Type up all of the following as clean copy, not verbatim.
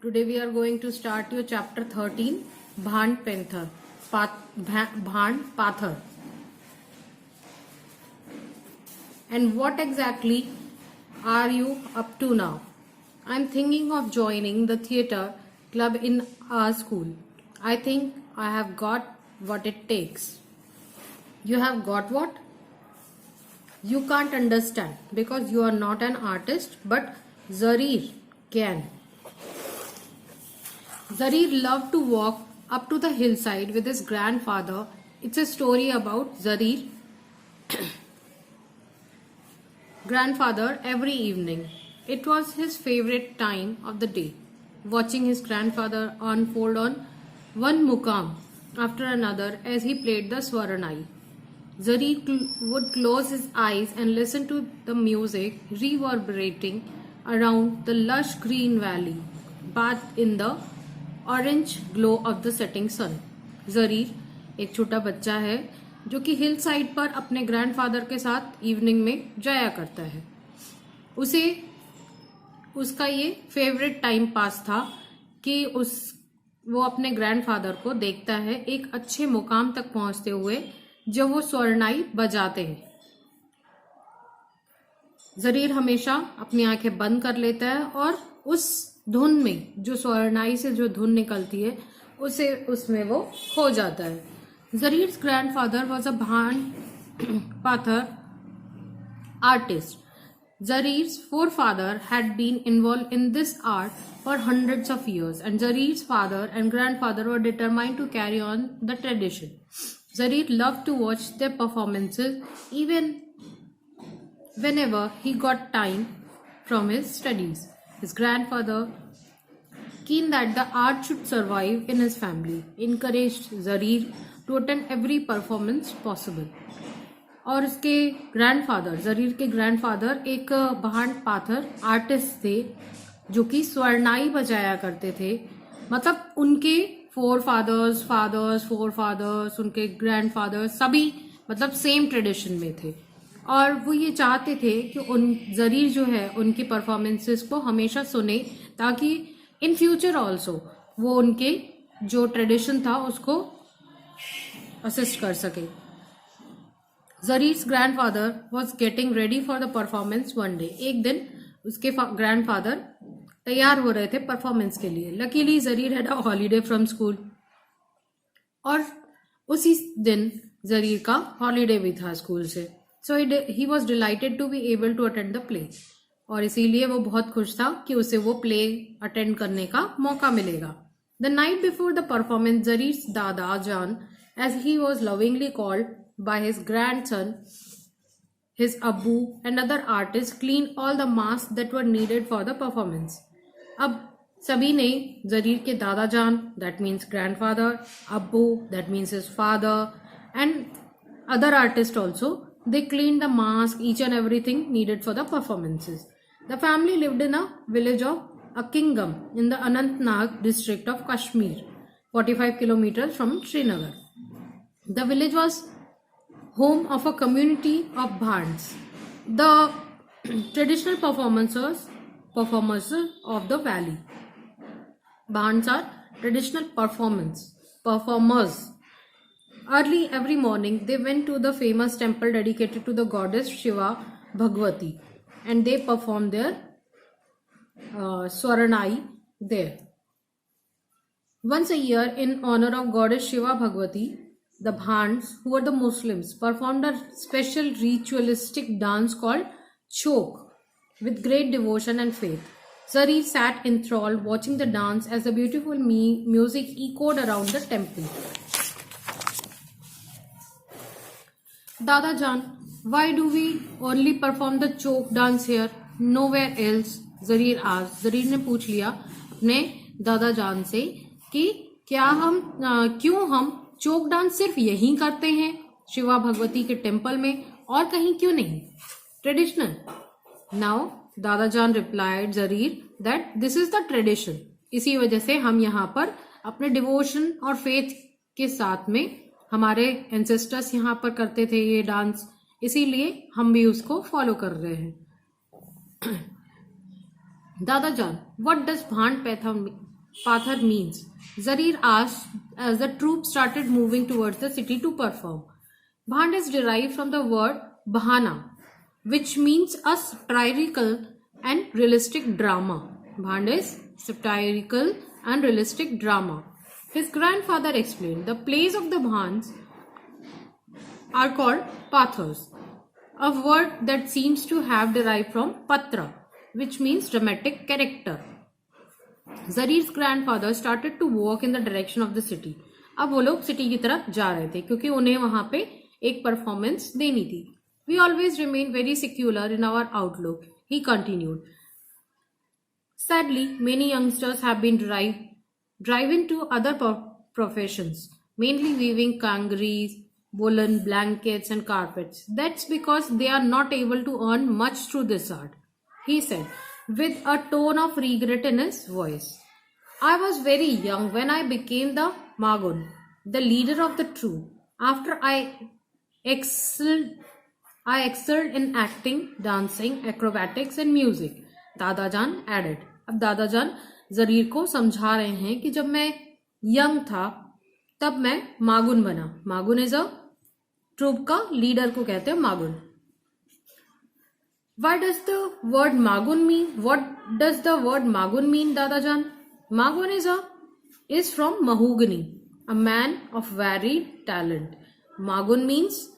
Today we are going to start your chapter 13, Bhand Panther, Bhand Pathar. And what exactly are you up to now? I'm thinking of joining the theatre club in our school. I think I have got what it takes. You have got what? You can't understand because you are not an artist, but Zarir can. Zarir loved to walk up to the hillside with his grandfather. It's a story about Zarir grandfather every evening. It was his favorite time of the day, watching his grandfather unfold on one mukam after another as he played the Swaranai. Zarir would close his eyes and listen to the music reverberating around the lush green valley, bathed in the orange glow of the setting sun. Jarir एक छोटा बच्चा है जो कि hill side पर अपने grandfather के साथ इवनिंग में जाया करता है. उसका ये फेवरेट टाइम पास था कि वो अपने ग्रैंडफादर को देखता है एक अच्छे मुकाम तक पहुंचते हुए जब वो स्वर्णाई बजाते हैं. जरीर हमेशा अपनी आंखें बंद कर लेता है और उस धुन में जो स्वर्णाई से जो धुन निकलती है उसमें वो खो जाता है. जरीर्स ग्रैंडफादर वॉज अ भांड पाथर artist. Zarir's forefather had been involved in this art for hundreds of years, and Zarir's father and grandfather were determined to carry on the tradition. Zarir loved to watch their performances even whenever he got time from his studies. His grandfather, keen that the art should survive in his family, encouraged Zarir to attend every performance possible. और उसके grandfather, Jarir के grandfather एक भांड पाथर artist थे जो कि स्वर्णाई बजाया करते थे. मतलब उनके फोर फादर्स उनके ग्रैंडफादर्स सभी मतलब सेम ट्रेडिशन में थे और वो ये चाहते थे कि जरीर जो है उनकी परफॉर्मेंसेस को हमेशा सुने ताकि इन फ्यूचर ऑल्सो वो उनके जो ट्रेडिशन था उसको असिस्ट कर सके. Zarir's grandfather was getting ready for the performance one day. एक दिन उसके ग्रैंडफादर तैयार हो रहे थे परफॉर्मेंस के लिए. Luckily Zarir had a holiday from school और उसी दिन जरीर का हॉलीडे भी था स्कूल से. So he was delighted to be able to attend the play. और इसीलिए वो बहुत खुश था कि उसे वो प्ले अटेंड करने का मौका मिलेगा. The night before the performance, Zarir's Dada Jan, as he was lovingly called by his grandson, his Abu and other artists, cleaned all the masks that were needed for the performance. अब सभी ने Jarir के दादा जान, that means grandfather, Abu, that means his father, and other artists also, they cleaned the mask, each and everything needed for the performances. The family lived in a village of Akingam in the Anantnag district of Kashmir, 45 kilometers from Srinagar. The village was home of a community of bhands, the traditional performers of the valley. Bhands are traditional performers. Early every morning, they went to the famous temple dedicated to the goddess Shiva Bhagwati, and they performed their Swaranai there. Once a year, in honor of goddess Shiva Bhagwati, the Bhands, who were the Muslims, performed a special ritualistic dance called Chok with great devotion and faith. Zarir sat enthralled watching the dance as the beautiful music echoed around the temple. Dada Jan, why do we only perform the Chok dance here, nowhere else? Zarir asked. Zarir ने पूछ लिया अपने दादा जान से कि क्यों हम चोक डांस सिर्फ यहीं करते हैं शिवा भगवती के टेम्पल में और कहीं क्यों नहीं, ट्रेडिशनल. नाउ दादा जान replied Jarir that this is the tradition. इसी वजह से हम यहाँ पर अपने डिवोशन और फेथ के साथ में हमारे एंसेस्टर्स यहाँ पर करते थे ये डांस, इसीलिए हम भी उसको फॉलो कर रहे हैं. Dadajan, what does Bhand Pathar means? Zarir asked as the troop started moving towards the city to perform. Bhand is derived from the word Bhana, which means a satirical and realistic drama. Bhand is satirical and realistic drama. His grandfather explained the plays of the Bhands are called pathas, a word that seems to have derived from patra, which means dramatic character. Zarir's grandfather started to walk in the direction of the city. अब वो लोग city की तरफ जा रहे थे क्योंकि उन्हें वहां पे एक परफॉर्मेंस देनी थी. We always remain very secular in our outlook, he continued. Sadly, many youngsters have been driven to other professions, mainly weaving kangarees, woolen blankets and carpets. That's because they are not able to earn much through this art, he said, with a tone of regret in his voice. I was very young when I became the Magun, the leader of the troop. After I excelled in acting, dancing, acrobatics and music, दादाजान added. अब दादाजान Jarir को समझा रहे हैं कि जब मैं young था तब मैं मागुन बना. मागुन इज अ ट्रूप का लीडर को कहते हैं मागुन. Why does the word Magun mean? What does the word Magun mean, Dadajan? Magun is from mahogany, a man of varied talent. Magun means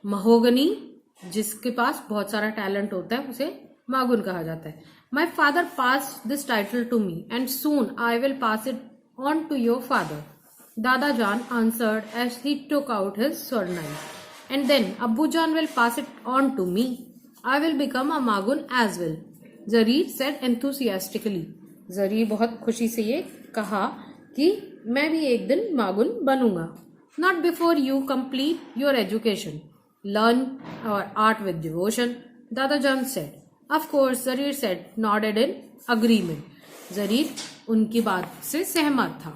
mahogany, जिसके पास बहुत सारा टैलेंट होता है उसे मागुन कहा जाता है. My father passed this title to me, and soon I will pass it on to your father. Dadajan answered as he took out his surname. And then Abbujan will pass it on to me. I will become a Magun as well. Zarir said enthusiastically. Zarir बहुत खुशी से ये कहा कि मैं भी एक दिन मागुन बनूंगा. Not before you complete your education. Learn our art with devotion, Dadajan said. Of course, Zarir said, nodded in agreement. Zarir उनकी बात से सहमत था.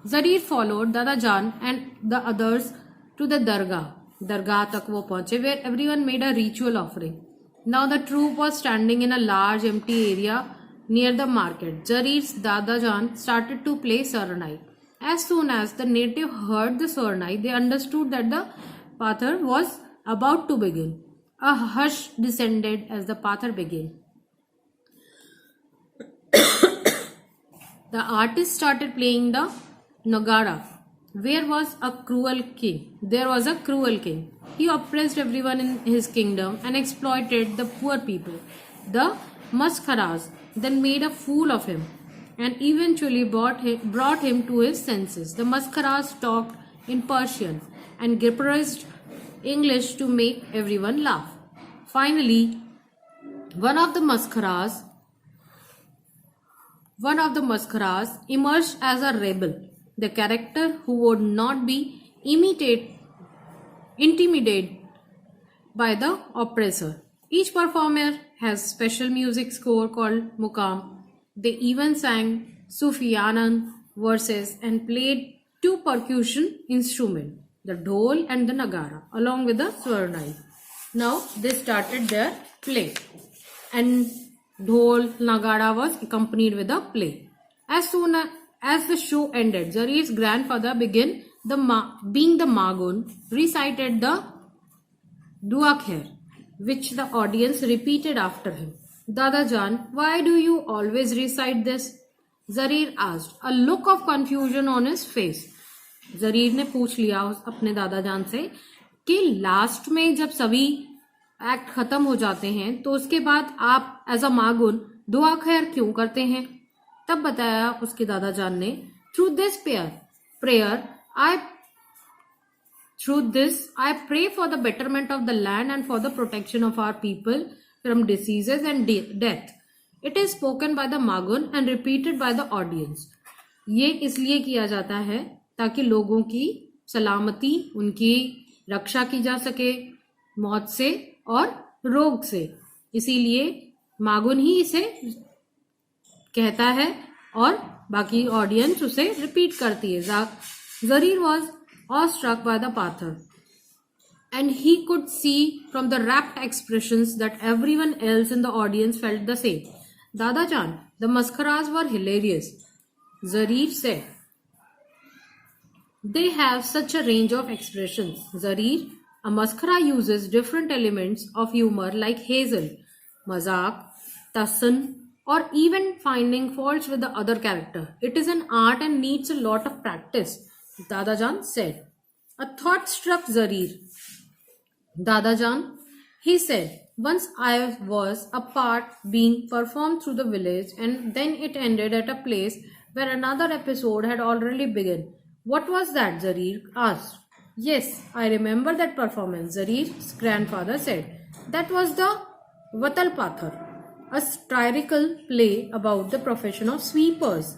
Zarir followed Dadajan and the others to the dargah. दरगाह तक वो पहुंचे where everyone made a ritual offering. Now the troop was standing in a large empty area near the market. Zarir's Dadajan started to play Saranai. As soon as the native heard the Saranai, they understood that the pathar was about to begin. A hush descended as the pathar began. The artist started playing the Nagara. There was a cruel king. He oppressed everyone in his kingdom and exploited the poor people. The Maskaras then made a fool of him and eventually brought him to his senses. The Maskaras talked in Persian and gibberished English to make everyone laugh. Finally, one of the Maskaras emerged as a rebel, the character who would not be intimidated by the oppressor. Each performer has special music score called Mukam. They even sang Sufiyanan verses and played two percussion instruments, the dhol and the nagara, along with the swarnai. Now they started their play, and dhol nagara was accompanied with a play. As soon as the show ended, Zarir's grandfather being the Magun, recited the Dua Khair, which the audience repeated after him. Dadajan, why do you always recite this? Zarir asked, a look of confusion on his face. Zarir ने पूछ लिया अपने दादाजान से कि last में जब सभी act खत्म हो जाते हैं तो उसके बाद आप एज अ मागुन दुआ खैर क्यों करते हैं. तब बताया उसके दादाजान ने, through this prayer I pray for the betterment of the land and for the protection of our people from diseases and death. It is spoken by the Magun and repeated by the audience. ये इसलिए किया जाता है ताकि लोगों की सलामती, उनकी रक्षा की जा सके मौत से और रोग से. इसीलिए मागुन ही इसे कहता है और बाकी ऑडियंस उसे रिपीट करती है. Zarir was awestruck by the pathar, and he could see from the rapt expressions that everyone else in the audience felt the same. Dadajan, the mascaras were hilarious. Zarir said, they have such a range of expressions. Zarir, a mascara uses different elements of humor like hazel, mazak, tassan, or even finding faults with the other character. It is an art and needs a lot of practice, Dadajan said. A thought struck Zarir. Dadajan, he said, once I was a part being performed through the village and then it ended at a place where another episode had already begun. What was that? Zarir asked. Yes, I remember that performance, Zarir's grandfather said. That was the Vatal Pathar, a satirical play about the profession of sweepers.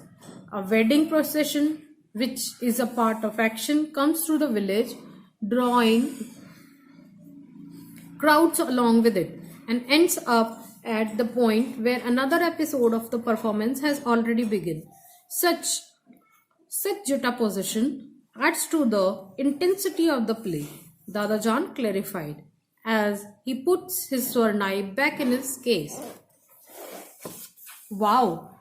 A wedding procession, which is a part of action, comes through the village, drawing crowds along with it, and ends up at the point where another episode of the performance has already begun. Such juxtaposition adds to the intensity of the play, Dadajan clarified, as he puts his swarnai back in his case. Wow,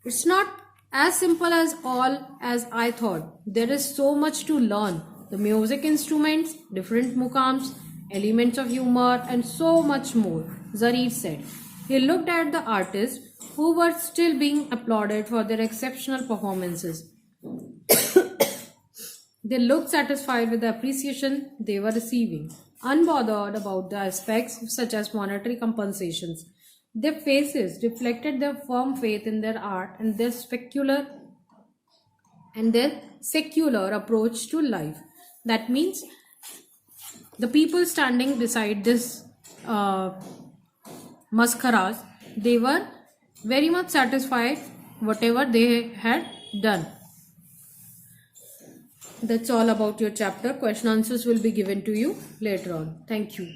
it's not as simple as all as I thought. There is so much to learn. The music instruments, different mukams, elements of humor, and so much more, Zarir said. He looked at the artists who were still being applauded for their exceptional performances. They looked satisfied with the appreciation they were receiving, unbothered about the aspects such as monetary compensations. Their faces reflected their firm faith in their art and their secular approach to life. That means the people standing beside this mascaras, they were very much satisfied whatever they had done. That's all about your chapter. Question answers will be given to you later on. Thank you.